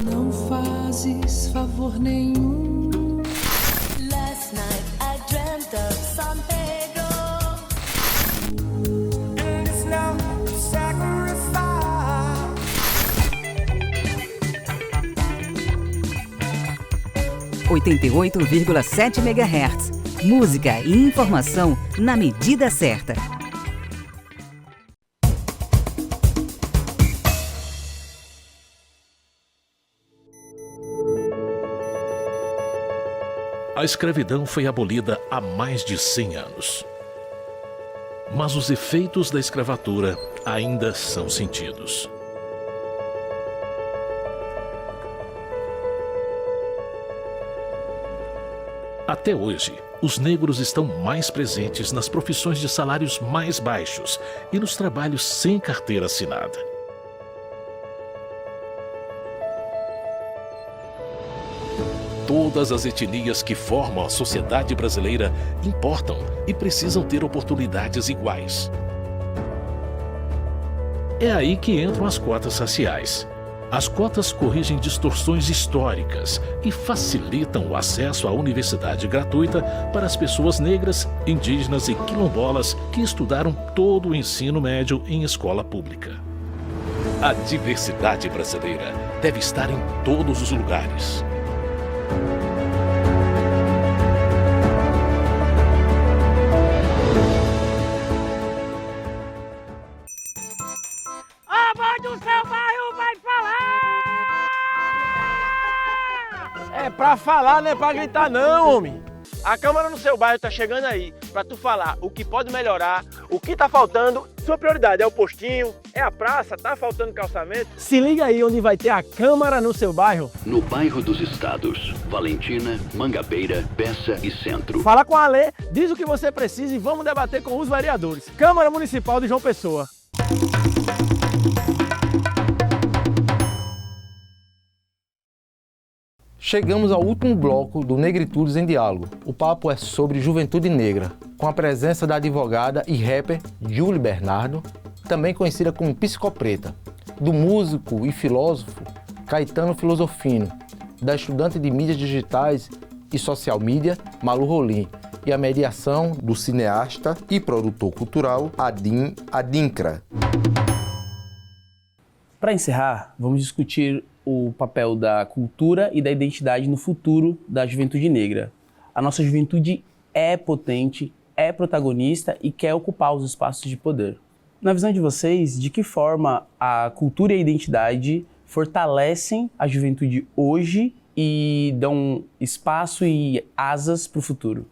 Não fazes favor nenhum. Last night I dreamt of San Pedro. 88,7 MHz. Música e informação na medida certa. A escravidão foi abolida há mais de 100 anos. Mas os efeitos da escravatura ainda são sentidos. Até hoje, os negros estão mais presentes nas profissões de salários mais baixos e nos trabalhos sem carteira assinada. Todas as etnias que formam a sociedade brasileira importam e precisam ter oportunidades iguais. É aí que entram as cotas raciais. As cotas corrigem distorções históricas e facilitam o acesso à universidade gratuita para as pessoas negras, indígenas e quilombolas que estudaram todo o ensino médio em escola pública. A diversidade brasileira deve estar em todos os lugares. A voz do seu bairro vai falar! É pra falar, não é pra gritar não, homem. A Câmara no seu bairro tá chegando aí pra tu falar o que pode melhorar, o que tá faltando. Sua prioridade é o postinho, é a praça, tá faltando calçamento. Se liga aí onde vai ter a Câmara no seu bairro. No bairro dos Estados, Valentina, Mangabeira, Bessa e Centro. Fala com a Alê, diz o que você precisa e vamos debater com os vereadores. Câmara Municipal de João Pessoa. Chegamos ao último bloco do Negritudes em Diálogo. O papo é sobre juventude negra, com a presença da advogada e rapper Julie Bernardo, também conhecida como Psicopreta, do músico e filósofo Caetano Filosofino, da estudante de mídias digitais e social media Malu Rolim, e a mediação do cineasta e produtor cultural Adim Adinkra. Para encerrar, vamos discutir o papel da cultura e da identidade no futuro da juventude negra. A nossa juventude é potente, é protagonista e quer ocupar os espaços de poder. Na visão de vocês, de que forma a cultura e a identidade fortalecem a juventude hoje e dão espaço e asas para o futuro?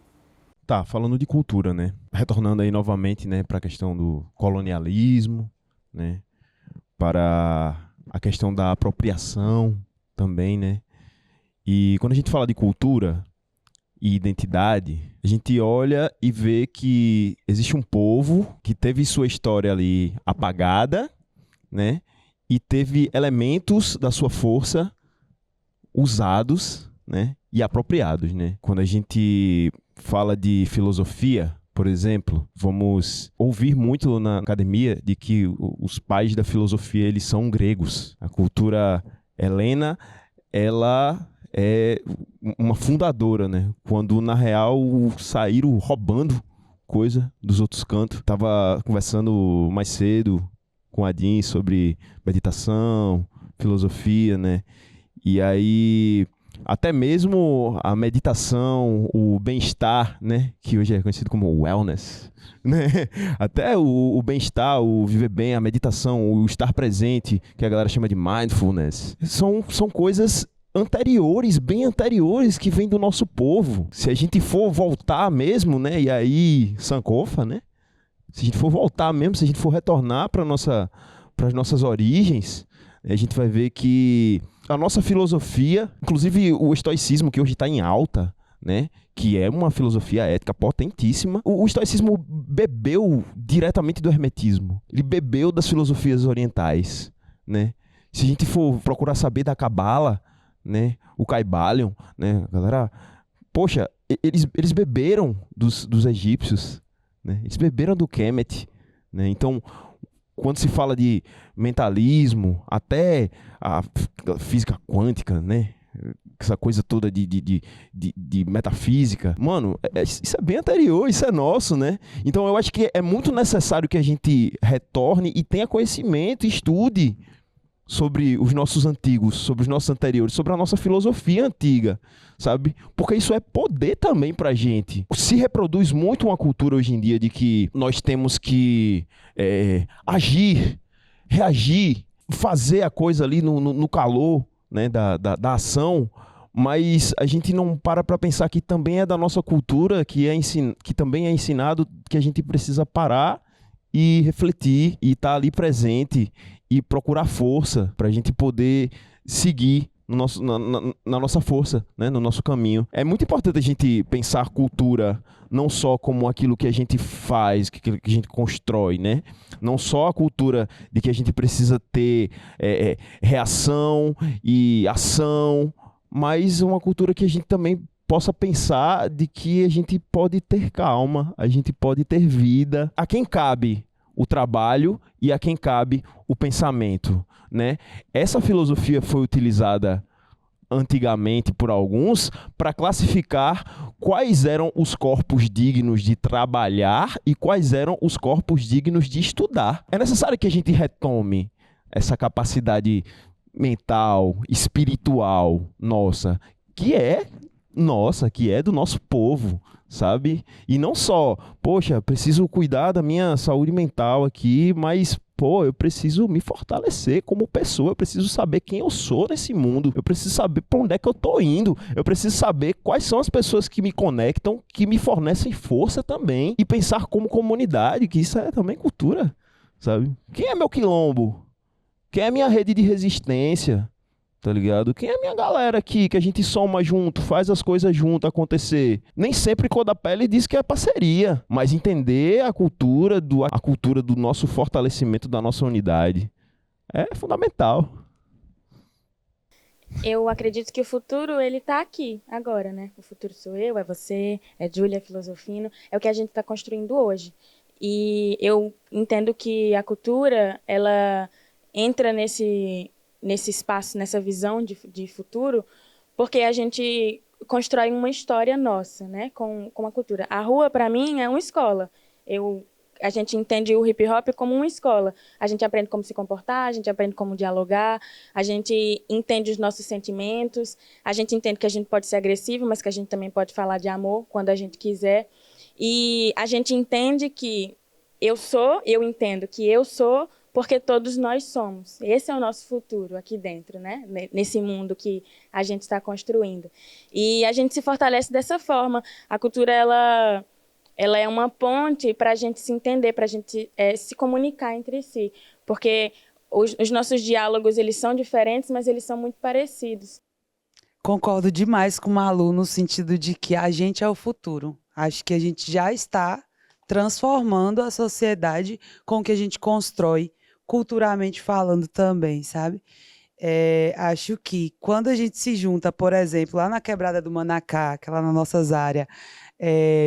Tá, falando de cultura, né? Retornando aí novamente, né, para a questão do colonialismo, né? Para a questão da apropriação também, né? E quando a gente fala de cultura e identidade, a gente olha e vê que existe um povo que teve sua história ali apagada, né? E teve elementos da sua força usados, né? E apropriados, né? Quando a gente fala de filosofia, por exemplo, vamos ouvir muito na academia de que os pais da filosofia, eles são gregos. A cultura helena, ela é uma fundadora, né? Quando, na real, saíram roubando coisa dos outros cantos. Tava conversando mais cedo com a Adim sobre meditação, filosofia, né? E aí, até mesmo a meditação, o bem-estar, né? Que hoje é conhecido como wellness, né? Até o bem-estar, o viver bem, a meditação, o estar presente, que a galera chama de mindfulness, são coisas anteriores, bem anteriores, que vêm do nosso povo. Se a gente for voltar mesmo, né? E aí, Sankofa, né? Se a gente for voltar mesmo, se a gente for retornar para as nossas origens, a gente vai ver que a nossa filosofia, inclusive o estoicismo, que hoje está em alta, né? Que é uma filosofia ética potentíssima. O estoicismo bebeu diretamente do hermetismo. Ele bebeu das filosofias orientais, né? Se a gente for procurar saber da Cabala, né? O Caibalion, né? Galera, poxa, eles beberam dos egípcios, né? Eles beberam do Kemet, né? Então, quando se fala de mentalismo, até a física quântica, né? Essa coisa toda de metafísica, mano, isso é bem anterior, isso é nosso, né? Então eu acho que é muito necessário que a gente retorne e tenha conhecimento, estude sobre os nossos antigos, sobre os nossos anteriores, sobre a nossa filosofia antiga, sabe? Porque isso é poder também pra gente. Se reproduz muito uma cultura hoje em dia de que nós temos que agir, reagir, fazer a coisa ali no calor, né, da ação, mas a gente não para pensar que também é da nossa cultura, que também é ensinado que a gente precisa parar e refletir e estar ali presente e procurar força para a gente poder seguir na nossa força, né? No nosso caminho. É muito importante a gente pensar cultura não só como aquilo que a gente faz, aquilo que a gente constrói, né? Não só a cultura de que a gente precisa ter reação e ação, mas uma cultura que a gente também possa pensar de que a gente pode ter calma, a gente pode ter vida. A quem cabe o trabalho e a quem cabe o pensamento, né? Essa filosofia foi utilizada antigamente por alguns para classificar quais eram os corpos dignos de trabalhar e quais eram os corpos dignos de estudar. É necessário que a gente retome essa capacidade mental, espiritual nossa, que é do nosso povo, sabe? E não só, poxa, preciso cuidar da minha saúde mental aqui, mas, pô, eu preciso me fortalecer como pessoa, eu preciso saber quem eu sou nesse mundo, eu preciso saber para onde é que eu tô indo, eu preciso saber quais são as pessoas que me conectam, que me fornecem força também, e pensar como comunidade, que isso é também cultura, sabe? Quem é meu quilombo? Quem é minha rede de resistência? Tá ligado? Quem é a minha galera aqui, que a gente soma junto, faz as coisas junto acontecer? Nem sempre cor da pele diz que é parceria, mas entender a cultura do nosso fortalecimento, da nossa unidade, é fundamental. Eu acredito que o futuro, ele tá aqui, agora, né? O futuro sou eu, é você, é Júlia, é Filosofino, é o que a gente está construindo hoje. E eu entendo que a cultura, ela entra nesse espaço, nessa visão de futuro, porque a gente constrói uma história nossa, né, com a cultura. A rua, para mim, é uma escola. A gente entende o hip hop como uma escola. A gente aprende como se comportar, a gente aprende como dialogar, a gente entende os nossos sentimentos, a gente entende que a gente pode ser agressivo, mas que a gente também pode falar de amor quando a gente quiser. E a gente entende que eu entendo que eu sou porque todos nós somos. Esse é o nosso futuro aqui dentro, né? Nesse mundo que a gente está construindo. E a gente se fortalece dessa forma. A cultura, ela é uma ponte para a gente se entender, para a gente se comunicar entre si. Porque os nossos diálogos, eles são diferentes, mas eles são muito parecidos. Concordo demais com o Malu no sentido de que a gente é o futuro. Acho que a gente já está transformando a sociedade com o que a gente constrói, culturalmente falando também, sabe? Acho que quando a gente se junta, por exemplo, lá na Quebrada do Manacá, que é lá nas nossas áreas,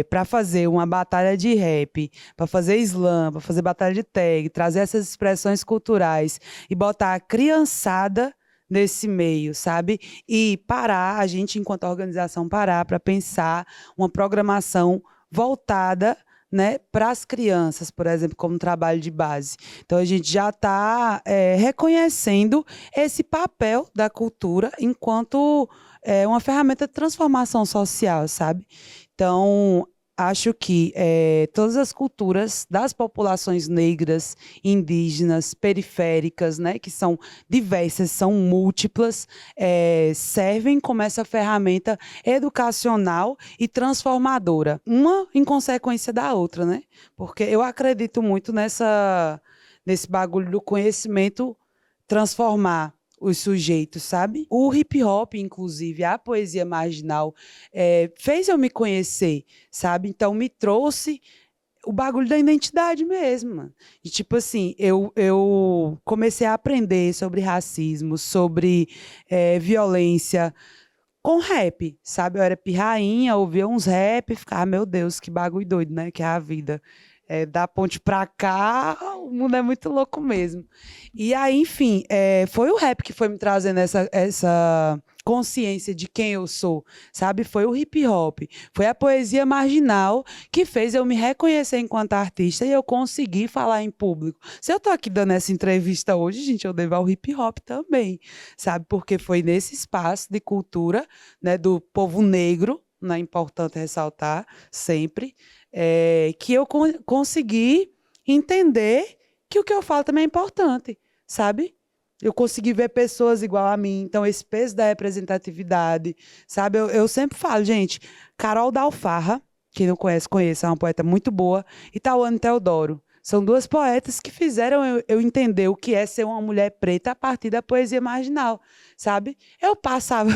para fazer uma batalha de rap, para fazer slam, para fazer batalha de tag, trazer essas expressões culturais e botar a criançada nesse meio, sabe? E parar, a gente, enquanto organização, parar para pensar uma programação voltada, né, para as crianças, por exemplo, como trabalho de base. Então, a gente já está reconhecendo esse papel da cultura enquanto uma ferramenta de transformação social, sabe? Então, acho que todas as culturas das populações negras, indígenas, periféricas, né, que são diversas, são múltiplas, servem como essa ferramenta educacional e transformadora, uma em consequência da outra, né? Porque eu acredito muito nesse bagulho do conhecimento transformar os sujeitos, sabe? O hip hop, inclusive, a poesia marginal, fez eu me conhecer, sabe? Então, me trouxe o bagulho da identidade mesmo, mano. E, tipo assim, eu comecei a aprender sobre racismo, sobre violência com rap, sabe? Eu era pirrainha, ouvia uns rap e ficava, meu Deus, que bagulho doido, né? Que é a vida. Da ponte pra cá, o mundo é muito louco mesmo. E aí, enfim, foi o rap que foi me trazendo essa consciência de quem eu sou, sabe? Foi o hip hop, foi a poesia marginal que fez eu me reconhecer enquanto artista e eu conseguir falar em público. Se eu tô aqui dando essa entrevista hoje, gente, eu devo ao hip hop também, sabe? Porque foi nesse espaço de cultura, né, do povo negro, né, é importante ressaltar sempre, que eu consegui entender que o que eu falo também é importante, sabe? Eu consegui ver pessoas igual a mim, então esse peso da representatividade, sabe? Eu sempre falo, gente, Carol da Alfarra, quem não conhece, conheça, é uma poeta muito boa, e Tauane Teodoro. São duas poetas que fizeram eu entender o que é ser uma mulher preta a partir da poesia marginal, sabe? Eu passava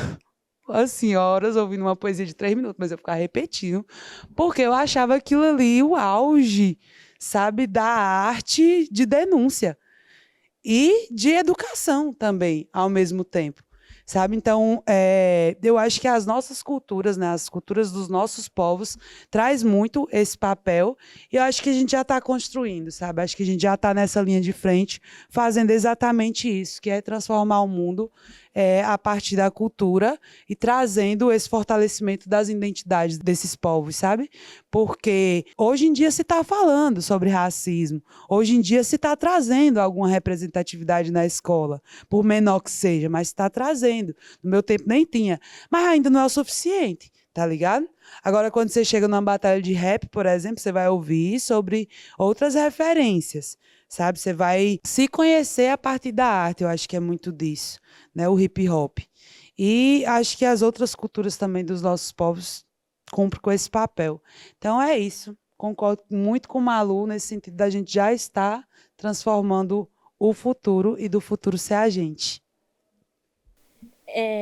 assim, horas ouvindo uma poesia de 3 minutos, mas eu ficava repetindo, porque eu achava aquilo ali o auge, sabe, da arte de denúncia e de educação também, ao mesmo tempo, sabe? Então, eu acho que as nossas culturas, né, as culturas dos nossos povos, traz muito esse papel, e eu acho que a gente já está construindo, sabe? Acho que a gente já está nessa linha de frente, fazendo exatamente isso, que é transformar o mundo a partir da cultura e trazendo esse fortalecimento das identidades desses povos, sabe? Porque hoje em dia se está falando sobre racismo, hoje em dia se está trazendo alguma representatividade na escola, por menor que seja, mas está trazendo. No meu tempo nem tinha, mas ainda não é o suficiente, tá ligado? Agora, quando você chega numa batalha de rap, por exemplo, você vai ouvir sobre outras referências, sabe? Você vai se conhecer a partir da arte, eu acho que é muito disso, né? O hip hop. E acho que as outras culturas também dos nossos povos cumprem com esse papel. Então é isso. Concordo muito com o Malu nesse sentido da gente já estar transformando o futuro e do futuro ser a gente.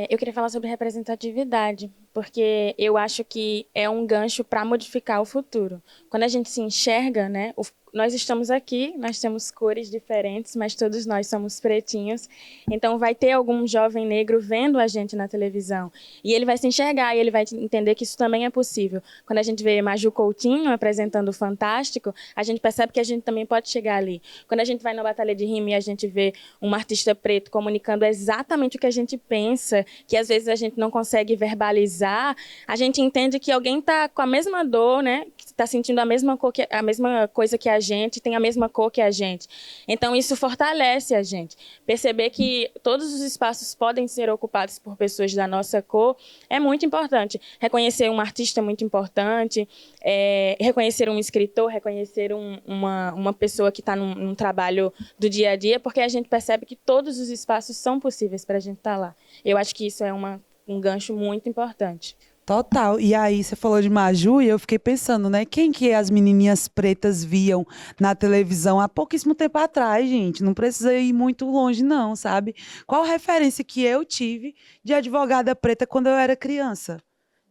Eu queria falar sobre representatividade, porque eu acho que é um gancho para modificar o futuro. Quando a gente se enxerga, né, nós estamos aqui, nós temos cores diferentes, mas todos nós somos pretinhos. Então vai ter algum jovem negro vendo a gente na televisão e ele vai se enxergar e ele vai entender que isso também é possível. Quando a gente vê Maju Coutinho apresentando o Fantástico, a gente percebe que a gente também pode chegar ali. Quando a gente vai na batalha de rima e a gente vê um artista preto comunicando exatamente o que a gente pensa, que às vezes a gente não consegue verbalizar, a gente entende que alguém está com a mesma dor, né? Está sentindo a mesma coisa que a gente, tem a mesma cor que a gente. Então, isso fortalece a gente. Perceber que todos os espaços podem ser ocupados por pessoas da nossa cor é muito importante. Reconhecer um artista é muito importante, reconhecer um escritor, reconhecer uma pessoa que está num trabalho do dia a dia, porque a gente percebe que todos os espaços são possíveis para a gente estar lá. Eu acho que isso é um gancho muito importante. Total. E aí, você falou de Maju e eu fiquei pensando, né? Quem que as menininhas pretas viam na televisão há pouquíssimo tempo atrás, gente? Não precisa ir muito longe, não, sabe? Qual a referência que eu tive de advogada preta quando eu era criança?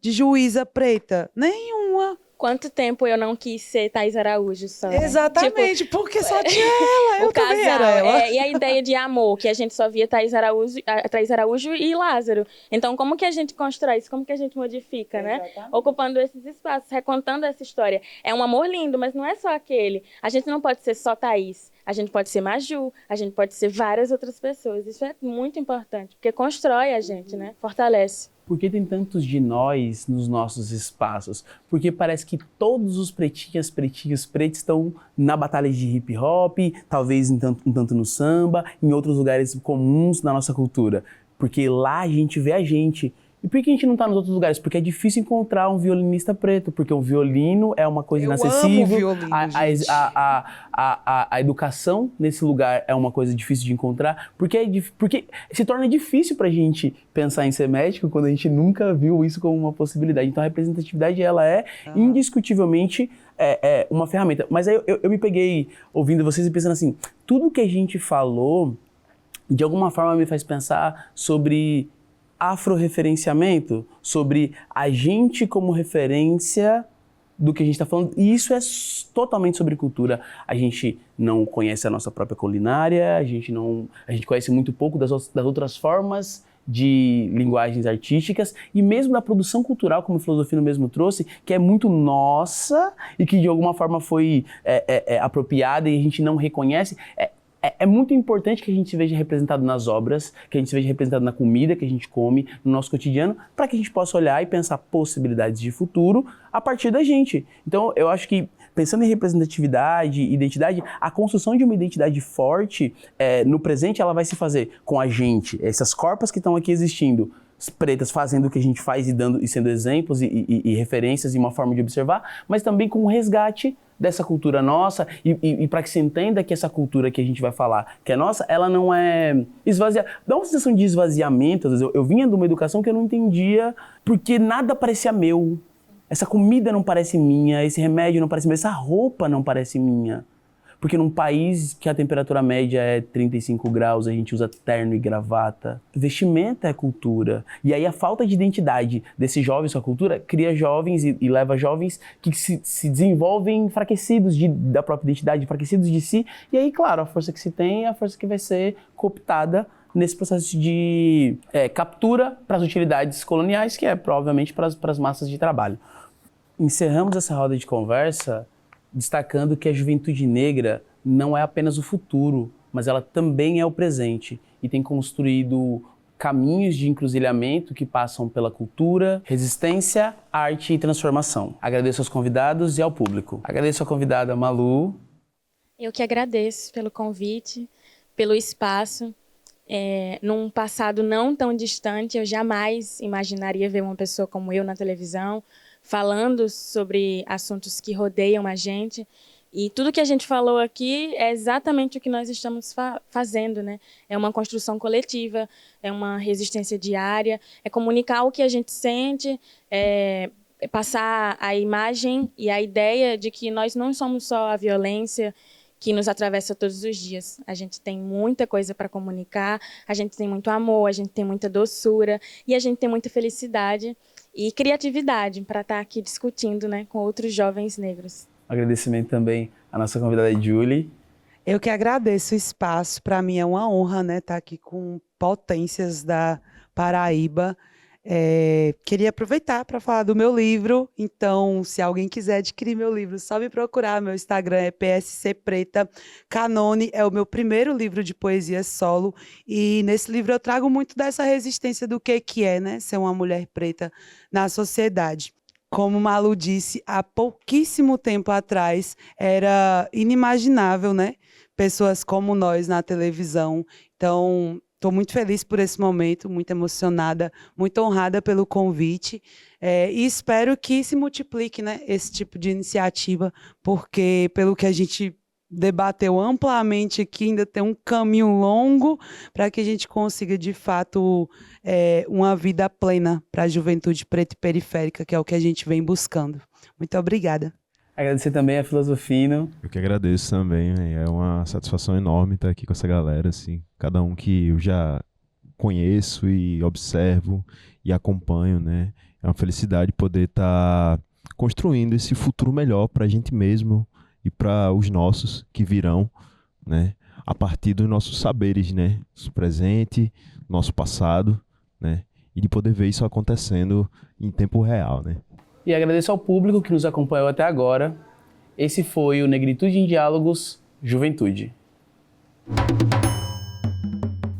De juíza preta? Nenhuma. Quanto tempo eu não quis ser Thaís Araújo só, né? Exatamente, tipo, porque só tinha ela, eu também era ela. E a ideia de amor, que a gente só via Thaís Araújo e Lázaro. Então, como que a gente constrói isso? Como que a gente modifica, né? Ocupando esses espaços, recontando essa história. É um amor lindo, mas não é só aquele. A gente não pode ser só Thaís. A gente pode ser Maju, a gente pode ser várias outras pessoas. Isso é muito importante, porque constrói a gente, né? Fortalece. Por que tem tantos de nós nos nossos espaços? Porque parece que todos os pretinhos, pretos estão na batalha de hip hop, talvez um tanto no samba, em outros lugares comuns da nossa cultura. Porque lá a gente vê a gente. E por que a gente não está nos outros lugares? Porque é difícil encontrar um violinista preto, porque o violino é uma coisa inacessível. Amo violino, a educação nesse lugar é uma coisa difícil de encontrar, porque se torna difícil para a gente pensar em ser médico quando a gente nunca viu isso como uma possibilidade. Então a representatividade ela é indiscutivelmente uma ferramenta. Mas aí eu me peguei ouvindo vocês e pensando assim, tudo que a gente falou de alguma forma me faz pensar sobre afro-referenciamento, sobre a gente como referência do que a gente está falando, e isso é totalmente sobre cultura. A gente não conhece a nossa própria culinária, a gente conhece muito pouco das outras formas de linguagens artísticas e mesmo da produção cultural, como o Filosofino mesmo trouxe, que é muito nossa e que de alguma forma foi apropriada e a gente não reconhece. É muito importante que a gente se veja representado nas obras, que a gente se veja representado na comida que a gente come, no nosso cotidiano, para que a gente possa olhar e pensar possibilidades de futuro a partir da gente. Então, eu acho que, pensando em representatividade, identidade, a construção de uma identidade forte no presente, ela vai se fazer com a gente, essas corpos que estão aqui existindo, pretas fazendo o que a gente faz e sendo exemplos e referências e uma forma de observar, mas também com o resgate dessa cultura nossa e para que se entenda que essa cultura que a gente vai falar, que é nossa, ela não é esvaziada. Dá uma sensação de esvaziamento. Às vezes eu vinha de uma educação que eu não entendia porque nada parecia meu. Essa comida não parece minha, esse remédio não parece meu, essa roupa não parece minha. Porque num país que a temperatura média é 35 graus, a gente usa terno e gravata. Vestimenta é cultura. E aí a falta de identidade desses jovens com a cultura cria jovens e leva jovens que se desenvolvem enfraquecidos da própria identidade, enfraquecidos de si. E aí, claro, a força que se tem é a força que vai ser cooptada nesse processo de captura para as utilidades coloniais, que é provavelmente para as massas de trabalho. Encerramos essa roda de conversa destacando que a juventude negra não é apenas o futuro, mas ela também é o presente e tem construído caminhos de encruzilhamento que passam pela cultura, resistência, arte e transformação. Agradeço aos convidados e ao público. Agradeço a convidada Malu. Eu que agradeço pelo convite, pelo espaço. Num passado não tão distante, eu jamais imaginaria ver uma pessoa como eu na televisão, falando sobre assuntos que rodeiam a gente. E tudo que a gente falou aqui é exatamente o que nós estamos fazendo, né? É uma construção coletiva, é uma resistência diária, é comunicar o que a gente sente, passar a imagem e a ideia de que nós não somos só a violência que nos atravessa todos os dias. A gente tem muita coisa para comunicar, a gente tem muito amor, a gente tem muita doçura e a gente tem muita felicidade e criatividade para estar aqui discutindo, né, com outros jovens negros. Agradecimento também à nossa convidada Julie. Eu que agradeço o espaço. Para mim é uma honra, né, estar aqui com potências da Paraíba. Queria aproveitar para falar do meu livro. Então, se alguém quiser adquirir meu livro, só me procurar. Meu Instagram é PSC Preta. Canone é o meu primeiro livro de poesia solo. E nesse livro eu trago muito dessa resistência do que é, né, ser uma mulher preta na sociedade. Como Malu disse, há pouquíssimo tempo atrás era inimaginável, né? Pessoas como nós na televisão. Então, estou muito feliz por esse momento, muito emocionada, muito honrada pelo convite. E espero que se multiplique, né, esse tipo de iniciativa, porque pelo que a gente debateu amplamente aqui, ainda tem um caminho longo para que a gente consiga, de fato, uma vida plena para a juventude preta e periférica, que é o que a gente vem buscando. Muito obrigada. Agradecer também a Filosofino. Eu que agradeço também, é uma satisfação enorme estar aqui com essa galera, assim, cada um que eu já conheço e observo e acompanho, né? É uma felicidade poder estar construindo esse futuro melhor para a gente mesmo e para os nossos que virão, né? A partir dos nossos saberes, né? Nosso presente, nosso passado, né? E de poder ver isso acontecendo em tempo real, né? E agradeço ao público que nos acompanhou até agora. Esse foi o Negritude em Diálogos Juventude.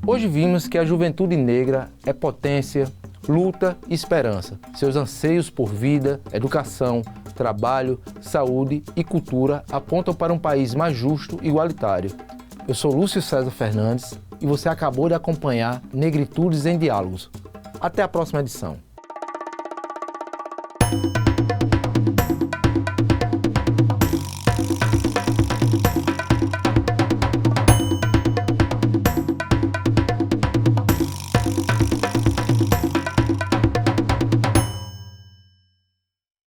Hoje vimos que a juventude negra é potência, luta e esperança. Seus anseios por vida, educação, trabalho, saúde e cultura apontam para um país mais justo e igualitário. Eu sou Lúcio César Fernandes e você acabou de acompanhar Negritudes em Diálogos. Até a próxima edição.